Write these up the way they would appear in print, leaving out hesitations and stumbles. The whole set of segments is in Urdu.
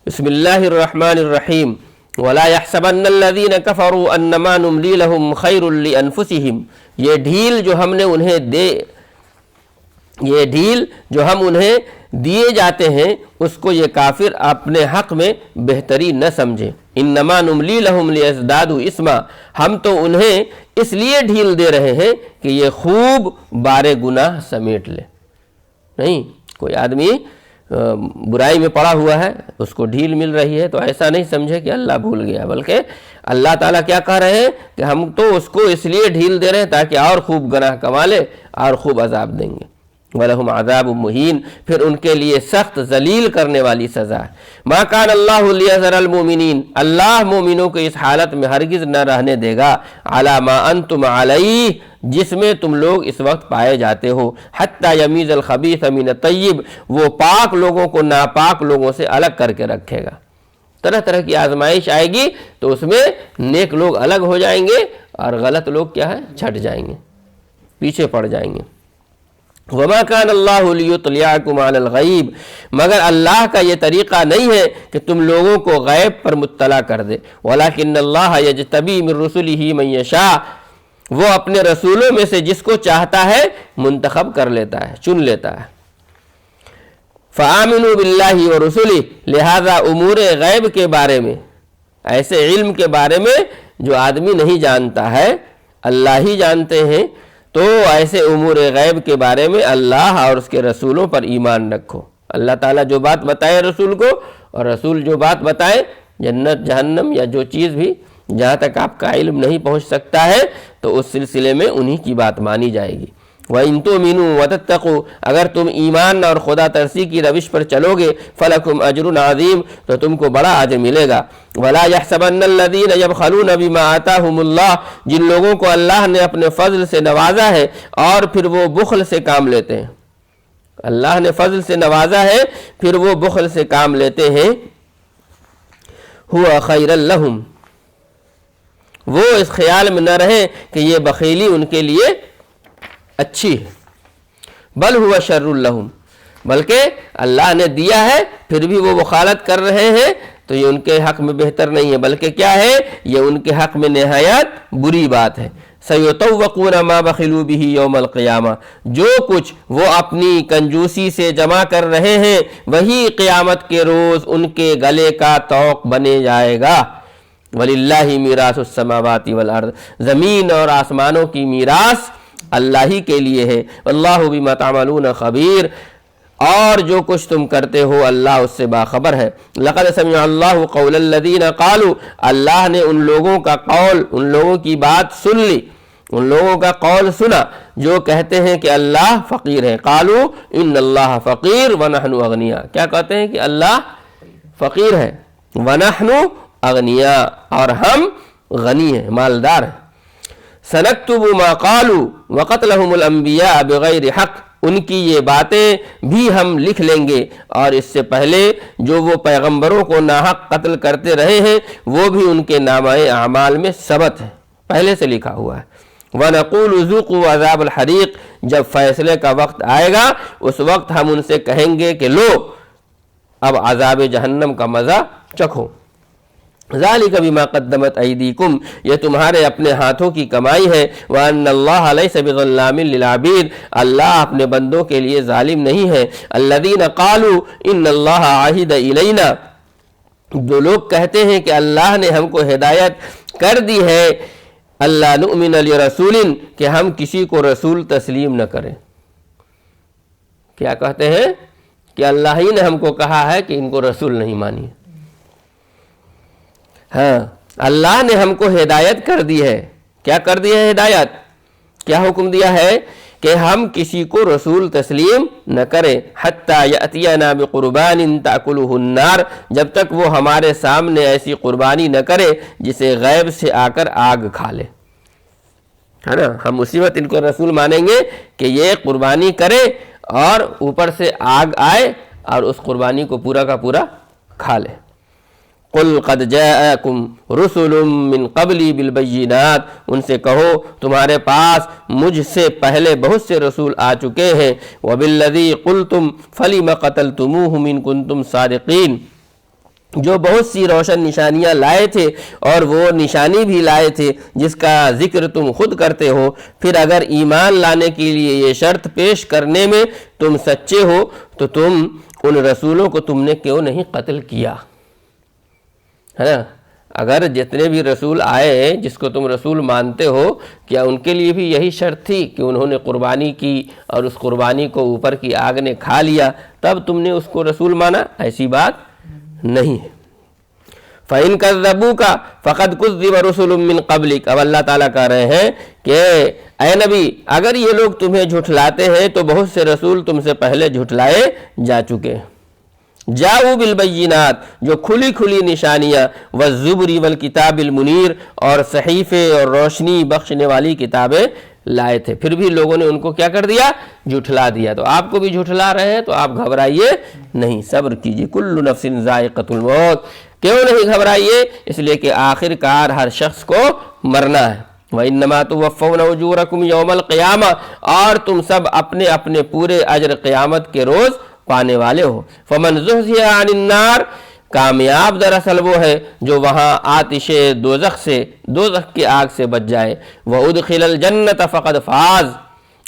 بسم اللہ الرحمن الرحیم ولا يحسبن الذين كفروا انما نملي لهم خير لانفسهم، یہ ڈھیل جو ہم انہیں دیے جاتے ہیں اس کو یہ کافر اپنے حق میں بہتری نہ سمجھے۔ انما نملی لهم لیزدادوا اثما، ہم تو انہیں اس لیے ڈھیل دے رہے ہیں کہ یہ خوب بارے گناہ سمیٹ لے۔ نہیں، کوئی آدمی برائی میں پڑا ہوا ہے، اس کو ڈھیل مل رہی ہے تو ایسا نہیں سمجھے کہ اللہ بھول گیا، بلکہ اللہ تعالیٰ کیا کہہ رہے ہیں کہ ہم تو اس کو اس لیے ڈھیل دے رہے ہیں تاکہ اور خوب گناہ کما لے اور خوب عذاب دیں گے۔ وَلَهُمْ عَذَابٌ مُّهِينٌ، پھر ان کے لیے سخت ذلیل کرنے والی سزا ہے۔ مَا كَانَ اللَّهُ لِيَذَرَ الْمُؤْمِنِينَ، اللہ مومنوں کو اس حالت میں ہرگز نہ رہنے دے گا، عَلَى مَا أَنْتُمْ عَلَيْهِ، جس میں تم لوگ اس وقت پائے جاتے ہو، حَتَّى يَمِيزَ الْخَبِيثَ مِنَ الطَّيِّبِ، وہ پاک لوگوں کو ناپاک لوگوں سے الگ کر کے رکھے گا۔ طرح طرح کی آزمائش آئے گی تو اس میں نیک لوگ الگ ہو جائیں گے اور غلط لوگ کیا ہے، چھٹ جائیں گے، پیچھے پڑ جائیں گے۔ وَمَا كَانَ اللَّهُ لِيُطْلِعَكُمْ عَلَى الْغَيْبِ، مگر اللہ کا یہ طریقہ نہیں ہے کہ تم لوگوں کو غیب پر مطلع کر دے۔ وَلَكِنَّ اللَّهَ يَجْتَبِي مِن رُّسُلِهِ مَن يَشَاءُ، وہ اپنے رسولوں میں سے جس کو چاہتا ہے منتخب کر لیتا ہے، چن لیتا ہے۔ فَآمِنُوا بِاللَّهِ وَرُسُلِهِ، لہذا امور غیب کے بارے میں، ایسے علم کے بارے میں جو آدمی نہیں جانتا ہے، اللہ ہی جانتے ہیں، تو ایسے امور غیب کے بارے میں اللہ اور اس کے رسولوں پر ایمان رکھو۔ اللہ تعالیٰ جو بات بتائے رسول کو، اور رسول جو بات بتائے، جنت جہنم یا جو چیز بھی جہاں تک آپ کا علم نہیں پہنچ سکتا ہے تو اس سلسلے میں انہی کی بات مانی جائے گی۔ وَإِن تُؤْمِنُوا وَتَتَّقُوا، اگر تم ایمان اور خدا ترسی کی روش پر چلو گے، فَلَكُمْ أَجْرٌ عَظِيمٌ، تو تم کو بڑا اجر ملے گا۔ وَلَا يَحْسَبَنَّ الَّذِينَ يَبْخَلُونَ بِمَا آتَاهُمُ اللَّهُ، جن لوگوں کو اللہ نے اپنے فضل سے نوازا ہے اور پھر وہ بخل سے کام لیتے ہیں، اللہ نے فضل سے نوازا ہے پھر وہ بخل سے کام لیتے ہیں، هُوَ خَيْرًا لَهُمْ، وہ اس خیال میں نہ رہے کہ یہ بخیلی ان کے لیے اچھی ہے، بل ہوا شر لہم، بلکہ اللہ نے دیا ہے پھر بھی وہ مخالفت کر رہے ہیں تو یہ ان کے حق میں بہتر نہیں ہے، بلکہ کیا ہے، یہ ان کے حق میں نہایت بری بات ہے۔ سَيُطَوَّقُونَ مَا بَخِلُوا بِهِ يَوْمَ الْقِيَامَةِ، جو کچھ وہ اپنی کنجوسی سے جمع کر رہے ہیں وہی قیامت کے روز ان کے گلے کا طوق بنے جائے گا۔ وَلِلَّهِ مِيرَاثُ السَّمَاوَاتِ وَالْأَرْضِ، زمین اور آسمانوں کی میراث اللہ ہی کے لیے ہے۔ واللہ بما تعملون خبیر، اور جو کچھ تم کرتے ہو اللہ اس سے باخبر ہے۔ لقد سمع اللہ قول الذین قالوا، اللہ نے ان لوگوں کا قول، ان لوگوں کی بات سن لی، ان لوگوں کا قول سنا جو کہتے ہیں کہ اللہ فقیر ہے۔ قالوا ان اللہ فقیر ونحن اغنیاء، کیا کہتے ہیں کہ اللہ فقیر ہے، ونحن اغنیاء، اور ہم غنی ہیں، مالدار ہیں۔ سنکتب ما قالوا وقتلهم الانبیاء بغیر حق، ان کی یہ باتیں بھی ہم لکھ لیں گے اور اس سے پہلے جو وہ پیغمبروں کو ناحق قتل کرتے رہے ہیں وہ بھی ان کے نامہ اعمال میں ثبت ہے، پہلے سے لکھا ہوا ہے۔ وَنَقُولُ ذُوقُوا عَذَابَ الْحَرِيقِ، جب فیصلے کا وقت آئے گا اس وقت ہم ان سے کہیں گے کہ لو اب عذاب جہنم کا مزہ چکھو۔ ذَلِكَ بِمَا قَدَّمَتْ أَيْدِيكُمْ، یہ تمہارے اپنے ہاتھوں کی کمائی ہے۔ وَأَنَّ اللَّهَ لَيْسَ بِظَلَّامٍ لِّلْعَبِيدِ، اللہ اپنے بندوں کے لیے ظالم نہیں ہے۔ الَّذِينَ قَالُوا إِنَّ اللَّهَ عَهِدَ إِلَيْنَا، جو لوگ کہتے ہیں کہ اللہ نے ہم کو ہدایت کر دی ہے، اللہ نؤمن لرسول، کہ ہم کسی کو رسول تسلیم نہ کریں۔ کیا کہتے ہیں کہ اللہ ہی نے ہم کو کہا ہے کہ ان کو رسول نہیں مانیے۔ ہاں، اللہ نے ہم کو ہدایت کر دی ہے، کیا کر دی ہے ہدایت، کیا حکم دیا ہے کہ ہم کسی کو رسول تسلیم نہ کریں، حتی یأتینا بقربان تأکلہ النار، جب تک وہ ہمارے سامنے ایسی قربانی نہ کرے جسے غیب سے آ کر آگ کھا لے، ہے نا۔ ہم اسی وقت ان کو رسول مانیں گے کہ یہ قربانی کرے اور اوپر سے آگ آئے اور اس قربانی کو پورا کا پورا کھا لے۔ قل قد جاءکم رسل من قبلی بالبینات، ان سے کہو تمہارے پاس مجھ سے پہلے بہت سے رسول آ چکے ہیں۔ وبالذی قلتم فلم قتلتموہ ان کنتم صادقین، جو بہت سی روشن نشانیاں لائے تھے اور وہ نشانی بھی لائے تھے جس کا ذکر تم خود کرتے ہو، پھر اگر ایمان لانے کے لیے یہ شرط پیش کرنے میں تم سچے ہو تو تم ان رسولوں کو تم نے کیوں نہیں قتل کیا؟ ہے نا، اگر جتنے بھی رسول آئے ہیں جس کو تم رسول مانتے ہو، کیا ان کے لیے بھی یہی شرط تھی کہ انہوں نے قربانی کی اور اس قربانی کو اوپر کی آگ نے کھا لیا تب تم نے اس کو رسول مانا؟ ایسی بات نہیں ہے۔ فَإِن كَذَّبُوكَ فَقَدْ كُذِّبَ رُسُلٌ مِّن قَبْلِكَ، اب اللہ تعالیٰ کہہ رہے ہیں کہ اے نبی اگر یہ لوگ تمہیں جھٹلاتے ہیں تو بہت سے رسول تم سے پہلے جھٹلائے جا چکے ہیں۔ جاؤ بالبینات، جو کھلی کھلی نشانیاں، والزبر والکتاب المنیر، اور صحیفے اور روشنی بخشنے والی کتابیں لائے تھے، پھر بھی لوگوں نے ان کو کیا کر دیا؟ جھٹلا دیا۔ تو آپ کو بھی جھٹلا رہے ہیں تو آپ گھبرائیے نہیں، صبر کیجیے۔ کل نفس ذائقۃ الموت، کیوں نہیں گھبرائیے؟ اس لیے کہ آخر کار ہر شخص کو مرنا ہے۔ وَإِنَّمَا تُوَفَّوْنَ أُجُورَكُمْ يَوْمَ الْقِيَامَةِ، اور تم سب اپنے اپنے پورے اجر قیامت کے روز پانے والے ہو۔ فَمَنْ زُحْزِحَ عَنِ النَّارِ، کامیاب دراصل وہ ہے جو وہاں آتش دوزخ کی آگ سے بچ جائے۔ وَأُدْخِلَ الْجَنَّةَ فَقَدْ فَازَ،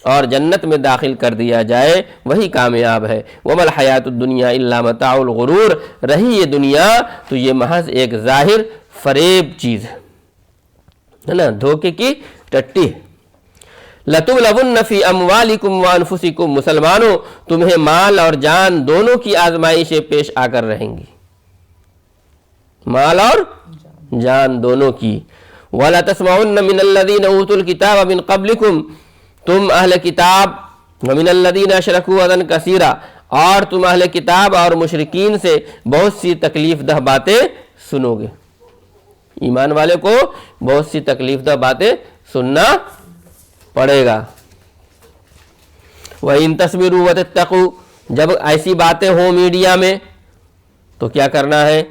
اور جنت میں داخل کر دیا جائے وہی کامیاب ہے۔ وَمَا الْحَيَاةُ الدُّنْيَا إِلَّا مَتَاعُ الْغُرُورِ، رہی یہ دنیا تو یہ محض ایک ظاہر فریب چیز ہے نا، دھوکے کی ٹٹی ہے۔ لَتُبْلَوُنَّ فِي أَمْوَالِكُمْ وَأَنفُسِكُمْ، مسلمانوں تمہیں مال اور جان دونوں کی آزمائشیں پیش آ کر رہیں گی، مال اور جان دونوں کی۔ وَلَا تَسْمَعُنَّ مِنَ الَّذِينَ أُوتُوا الْكِتَابَ مِنْ قَبْلِكُمْ، تم اہل کتاب، وَمِنَ الَّذِينَ أَشْرَكُوا أَذًى كَثِيرًا، اور تم اہل کتاب اور مشرکین سے بہت سی تکلیف دہ باتیں سنو گے۔ ایمان والے کو بہت سی تکلیف دہ باتیں سننا پڑے گا۔ وَإِن تَصْبِرُوا وَتَتَّقُوا، جب ایسی باتیں ہوں میڈیا میں تو کیا کرنا ہے؟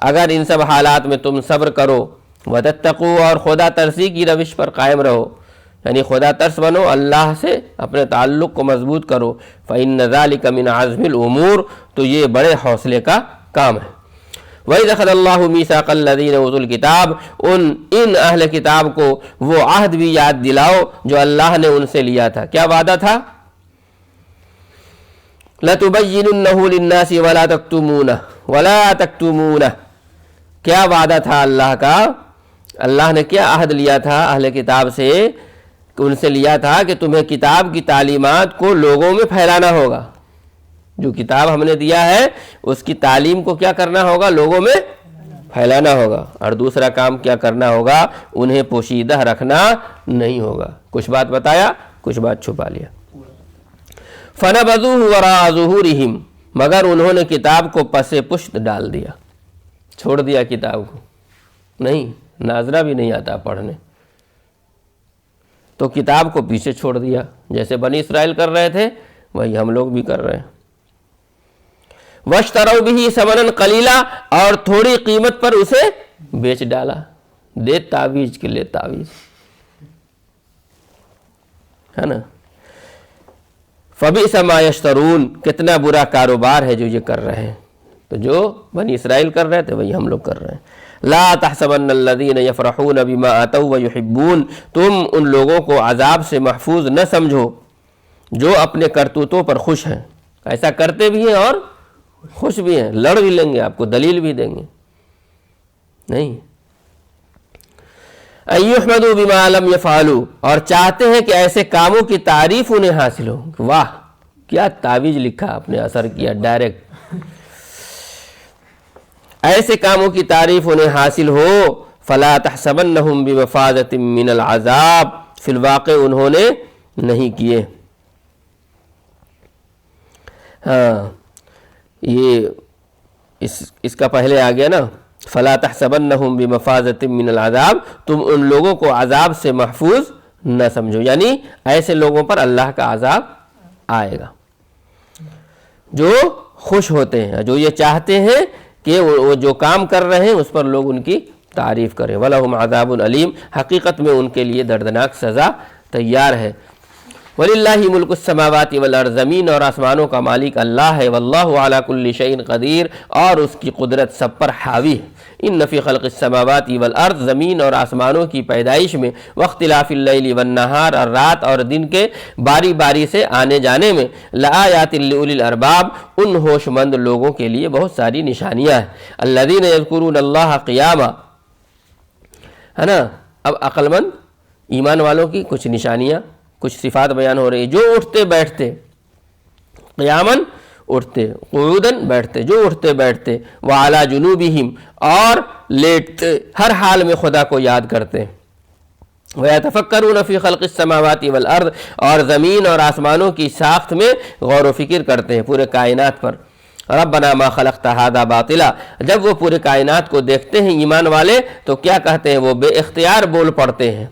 اگر ان سب حالات میں تم صبر کرو، وَتَتَّقُوا، اور خدا ترسی کی روش پر قائم رہو، یعنی خدا ترس بنو، اللہ سے اپنے تعلق کو مضبوط کرو، فَإِنَّ ذَلِكَ مِنْ عَزْمِ الْأُمُورِ، تو یہ بڑے حوصلے کا کام ہے۔ وَإِذْ أَخَذَ اللَّهُ مِيثَاقَ الَّذِينَ أُوتُوا الْكِتَابَ، ان اہل کتاب کو وہ عہد بھی یاد دلاؤ جو اللہ نے ان سے لیا تھا۔ کیا وعدہ تھا؟ لَتُبَيِّنُنَّهُ لِلنَّاسِ وَلَا تَكْتُمُونَهُ، کیا وعدہ تھا اللہ کا؟ اللہ نے کیا عہد لیا تھا اہل کتاب سے؟ ان سے لیا تھا کہ تمہیں کتاب کی تعلیمات کو لوگوں میں پھیلانا ہوگا، جو کتاب ہم نے دیا ہے اس کی تعلیم کو کیا کرنا ہوگا؟ لوگوں میں پھیلانا ہوگا۔ اور دوسرا کام کیا کرنا ہوگا؟ انہیں پوشیدہ رکھنا نہیں ہوگا۔ کچھ بات بتایا، کچھ بات چھپا لیا۔ فَنَبَذُوهُ وَرَاءَ ظُهُورِهِمْ، مگر انہوں نے کتاب کو پس پشت ڈال دیا، چھوڑ دیا کتاب کو، نہیں ناظرہ بھی نہیں آتا پڑھنے، تو کتاب کو پیچھے چھوڑ دیا، جیسے بنی اسرائیل کر رہے تھے وہی ہم لوگ بھی کر رہے ہیں۔ وَاشْتَرَوْا بِهِ ثَمَنًا قَلِيلًا، اور تھوڑی قیمت پر اسے بیچ ڈالا، دے تعویذ کے لیے تعویذ، ہے نا۔ فَبِئْسَ مَا يَشْتَرُونَ، کتنا برا کاروبار ہے جو یہ کر رہے ہیں۔ تو جو بنی اسرائیل کر رہے تھے وہی ہم لوگ کر رہے ہیں۔ لا تحسبن الذین یفرحون بما اتوا ویحبون، تم ان لوگوں کو عذاب سے محفوظ نہ سمجھو جو اپنے کرتوتوں پر خوش ہیں، ایسا کرتے بھی ہیں اور خوش بھی ہیں، لڑ بھی لیں گے، آپ کو دلیل بھی دیں گے، نہیں۔ ان یحمدوا بما لم یفعلوا، اور چاہتے ہیں کہ ایسے کاموں کی تعریف انہیں حاصل ہو، واہ کیا تعویذ لکھا آپ نے، اثر کیا ڈائریکٹ، ایسے کاموں کی تعریف انہیں حاصل ہو۔ فلا تحسبنہم بمفازۃ من العذاب، فی الواقع انہوں نے نہیں کیے۔ ہاں یہ اس کا پہلے آ گیا نا، فلا تحسبنہم بمفازۃ من العذاب، تم ان لوگوں کو عذاب سے محفوظ نہ سمجھو، یعنی ایسے لوگوں پر اللہ کا عذاب آئے گا جو خوش ہوتے ہیں، جو یہ چاہتے ہیں کہ وہ جو کام کر رہے ہیں اس پر لوگ ان کی تعریف کریں۔ وَلَهُمْ عَذَابٌ عَلِيمٌ، حقیقت میں ان کے لیے دردناک سزا تیار ہے۔ وَلِلَّهِ مُلْكُ السَّمَاوَاتِ وَالْأَرْضِ، زمین اور آسمانوں کا مالک اللہ ہے، وَاللَّهُ عَلَى كُلِّ شَيْءٍ قدیر، اور اس کی قدرت سب پر حاوی ہے۔ ان فی خلق السماوات والارض، زمین اور آسمانوں کی پیدائش میں، واختلاف اللیل والنہار، اور رات اور دن کے باری باری سے آنے جانے میں، لآیات لأولی الارباب، ان ہوش مند لوگوں کے لیے بہت ساری نشانیاں ہیں۔ الذین یذکرون اللہ قیاما، ہے نا۔ اب عقل مند ایمان والوں کی کچھ نشانیاں، کچھ صفات بیان ہو رہی، جو اٹھتے بیٹھتے، قیاماً اٹھتے، قعوداً بیٹھتے، جو اٹھتے بیٹھتے، وعلی جنوبہم، اور لیٹتے، ہر حال میں خدا کو یاد کرتے، وَيَتَفَكَّرُونَ فِي خَلْقِ السَّمَاوَاتِ وَالْأَرْضِ، اور زمین اور آسمانوں کی ساخت میں غور و فکر کرتے ہیں، پورے کائنات پر۔ ربنا ما خلقت هذا باطلا، جب وہ پورے کائنات کو دیکھتے ہیں ایمان والے تو کیا کہتے ہیں؟ وہ بے اختیار بول پڑتے ہیں،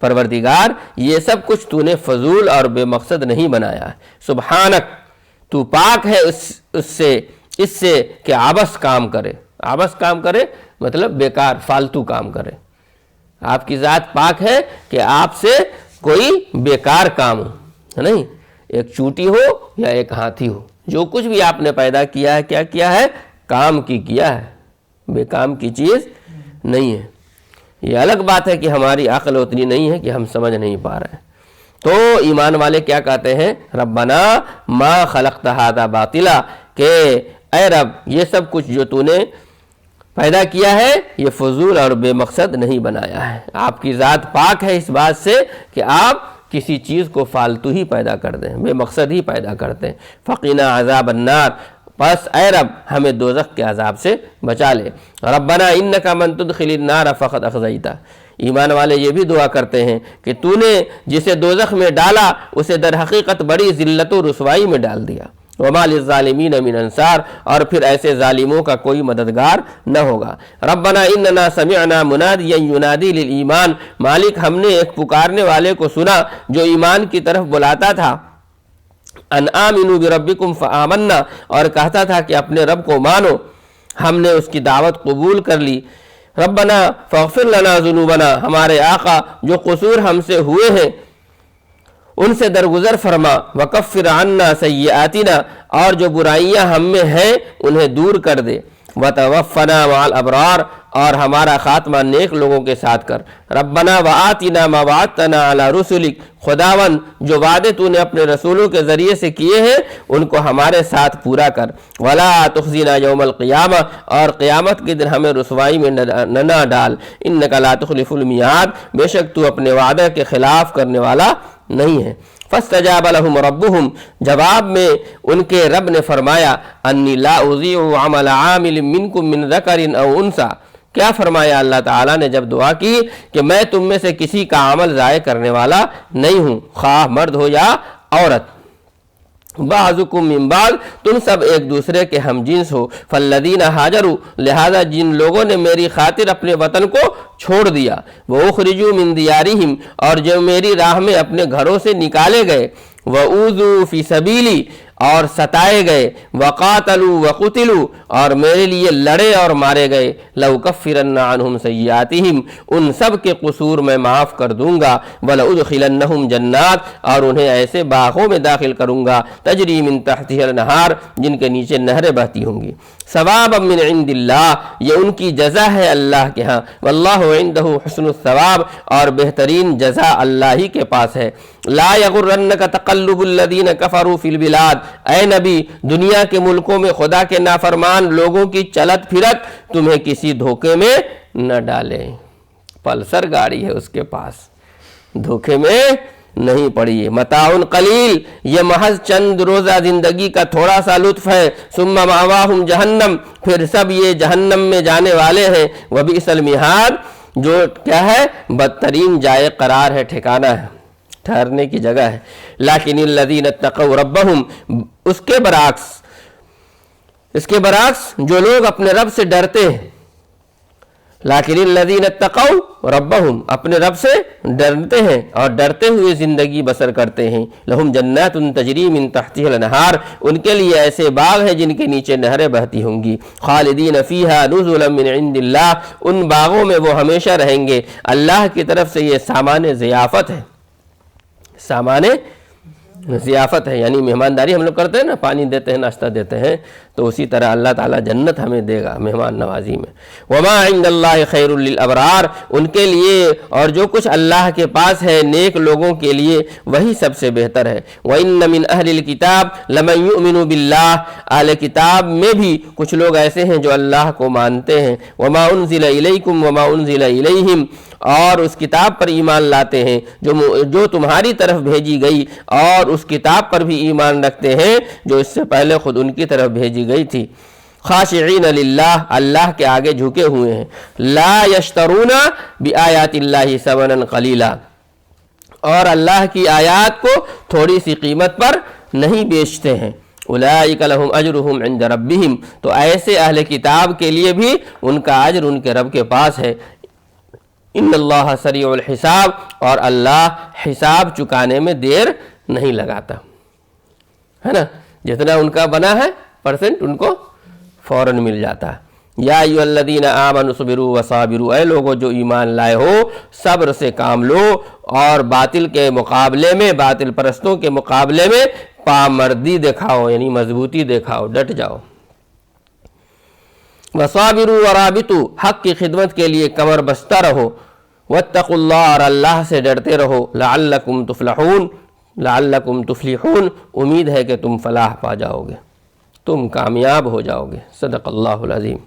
پروردگار یہ سب کچھ تو نے فضول اور بے مقصد نہیں بنایا ہے، سبحانک، تو پاک ہے اس سے کہ عبث کام کرے۔ عبث کام کرے مطلب بیکار فالتو کام کرے۔ آپ کی ذات پاک ہے کہ آپ سے کوئی بیکار کام ہو، نہیں، ایک چوٹی ہو یا ایک ہاتھی ہو، جو کچھ بھی آپ نے پیدا کیا ہے، کیا کیا ہے؟ کام کی کیا ہے، بے کام کی چیز نہیں ہے۔ یہ الگ بات ہے کہ ہماری عقل اتنی نہیں ہے کہ ہم سمجھ نہیں پا رہے ہیں۔ تو ایمان والے کیا کہتے ہیں؟ ربنا ما خلقت ھذا باطلا، کہ اے رب یہ سب کچھ جو تو نے پیدا کیا ہے یہ فضول اور بے مقصد نہیں بنایا ہے۔ آپ کی ذات پاک ہے اس بات سے کہ آپ کسی چیز کو فالتو ہی پیدا کر دیں، بے مقصد ہی پیدا کرتے ہیں۔ فقنا عذاب النار، بس اے رب ہمیں دوزخ کے عذاب سے بچا لے۔ ربنا انک من تدخل النار فقد اخزیتہ، ایمان والے یہ بھی دعا کرتے ہیں کہ تو نے جسے دوزخ میں ڈالا اسے در حقیقت بڑی ذلت و رسوائی میں ڈال دیا۔ وما للظالمین من انصار، اور پھر ایسے ظالموں کا کوئی مددگار نہ ہوگا۔ ربنا اننا سمعنا منادیا ینادی للایمان، مالک ہم نے ایک پکارنے والے کو سنا جو ایمان کی طرف بلاتا تھا، ان آمنوا بربکم فآمنا، اور کہتا تھا کہ اپنے رب کو مانو، ہم نے اس کی دعوت قبول کر لی۔ ربنا فاغفر لنا ذنوبنا، ہمارے آقا جو قصور ہم سے ہوئے ہیں ان سے درگزر فرما، وکفر عنا سیئاتنا، اور جو برائیاں ہم میں ہیں انہیں دور کر دے، وتوفنا مع الابرار، اور ہمارا خاتمہ نیک لوگوں کے ساتھ کر۔ ربنا وآتنا ما وعدتنا علی رسلک، خداوند جو وعدے تو نے اپنے رسولوں کے ذریعے سے کیے ہیں ان کو ہمارے ساتھ پورا کر۔ ولا تخزنا یوم القیامہ، اور قیامت کے دن ہمیں رسوائی میں نہ ڈال۔ انک لا تخلف المیعاد، بے شک تو اپنے وعدے کے خلاف کرنے والا نہیں ہے۔ فاستجاب لهم ربهم، جواب میں ان کے رب نے فرمایا، انی لا اضیع عمل عامل منکم من ذکر او انثی، کیا فرمایا اللہ تعالیٰ نے جب دعا کی کہ میں تم میں سے کسی کا عمل ضائع کرنے والا نہیں ہوں، خواہ مرد ہو یا عورت۔ بعضکم من بعض، تم سب ایک دوسرے کے ہم جنس ہو۔ فالذین ہاجروا، لہذا جن لوگوں نے میری خاطر اپنے وطن کو چھوڑ دیا، وَأُخْرِجُوا مِن دِيَارِهِمْ، اور جو میری راہ میں اپنے گھروں سے نکالے گئے، وَأُوذُوا فِي سَبِيلِي، اور ستائے گئے، وَقَاتَلُوا وَقُتِلُوا، اور میرے لیے لڑے اور مارے گئے، لَأُكَفِّرَنَّ عَنْهُمْ سَيِّئَاتِهِمْ، ان سب کے قصور میں معاف کر دوں گا، وَلَأُدْخِلَنَّهُمْ جَنَّاتٍ، اور انہیں ایسے باغوں میں داخل کروں گا، تجری من تحتها الانہار، جن کے نیچے نہریں بہتی ہوں گی، ثوابا من عند اللہ، یہ ان کی جزا ہے اللہ کے ہاں، واللہ عنده حسن الثواب، اور بہترین جزا اللہ ہی کے پاس ہے۔ لا یغرنک تقلب الذین کفروا فی البلاد، اے نبی دنیا کے ملکوں میں خدا کے نافرمان لوگوں کی چلت پھرت تمہیں کسی دھوکے میں نہ ڈالے۔ پلسر گاڑی ہے اس کے پاس، دھوکے میں نہیں پڑی ہے۔ متاع قلیل، یہ محض چند روزہ زندگی کا تھوڑا سا لطف ہے، ثم مأواہم جہنم، پھر سب یہ جہنم میں جانے والے ہیں، وبئس المہاد، جو کیا ہے؟ بدترین جائے قرار ہے، ٹھکانہ ہے، ٹھہرنے کی جگہ ہے۔ لیکن الذین اتقوا ربہم، اس کے برعکس جو لوگ اپنے رب سے ڈرتے ہیں، لیکن الذین اتقوا ربہم، اپنے رب سے ڈرتے ہیں اور ڈرتے ہوئے زندگی بسر کرتے ہیں، لہم جنات تجری من تحتها الانہار، ان کے لیے ایسے باغ ہیں جن کے نیچے نہریں بہتی ہوں گی، خالدین فیہا نزلا من عند اللہ، ان باغوں میں وہ ہمیشہ رہیں گے، اللہ کی طرف سے یہ سامان ضیافت ہے، سامان ضیافت ہے، یعنی مہمانداری ہم لوگ کرتے ہیں نا، پانی دیتے ہیں، ناشتہ دیتے ہیں، تو اسی طرح اللہ تعالیٰ جنت ہمیں دے گا مہمان نوازی میں۔ وما عند اللہ خیر للابرار، ان کے لیے اور جو کچھ اللہ کے پاس ہے نیک لوگوں کے لیے وہی سب سے بہتر ہے۔ وَإِنَّ مِنْ أَهْلِ الْكِتَابِ لَمَنْ يُؤْمِنُ بِاللَّهِ، اہل کتاب میں بھی کچھ لوگ ایسے ہیں جو اللہ کو مانتے ہیں۔ وَمَا أُنزِلَ إِلَيْكُمْ وَمَا أُنزِلَ إِلَيْهِمْ، اور اس کتاب پر ایمان لاتے ہیں جو تمہاری طرف بھیجی گئی، اور اس کتاب پر بھی ایمان رکھتے ہیں جو اس سے پہلے خود ان کی طرف بھیجی گئی تھی۔ خاشعین للہ، اللہ کے آگے جھکے ہوئے ہیں۔ لا یشترون بآیات اللہ ثمنا قلیلا، اور اللہ کی آیات کو تھوڑی سی قیمت پر نہیں بیچتے ہیں۔ اولئک لہم اجرہم عند ربہم، تو ایسے اہل کتاب کے لیے بھی ان کا اجر ان کے رب کے پاس ہے۔ ان اللہ سریع الحساب، اور اللہ حساب چکانے میں دیر نہیں لگاتا ہے نا، جتنا ان کا بنا ہے پرسنٹ ان کو فوراً مل جاتا ہے۔ یا ایھا الذین آمنوا اصبروا وصابروا، اے لوگو جو ایمان لائے ہو صبر سے کام لو، اور باطل کے مقابلے میں، باطل پرستوں کے مقابلے میں پامردی دکھاؤ، یعنی مضبوطی دکھاؤ، ڈٹ جاؤ۔ وصابروا ورابطوا، حق کی خدمت کے لیے کمر بستہ رہو۔ واتقوا اللہ، اور اللہ سے ڈرتے رہو۔ لعلکم تفلحون، لعلکم تفلحون، امید ہے کہ تم فلاح پا جاؤ گے، تم کامیاب ہو جاؤ گے۔ صدق اللہ العظیم۔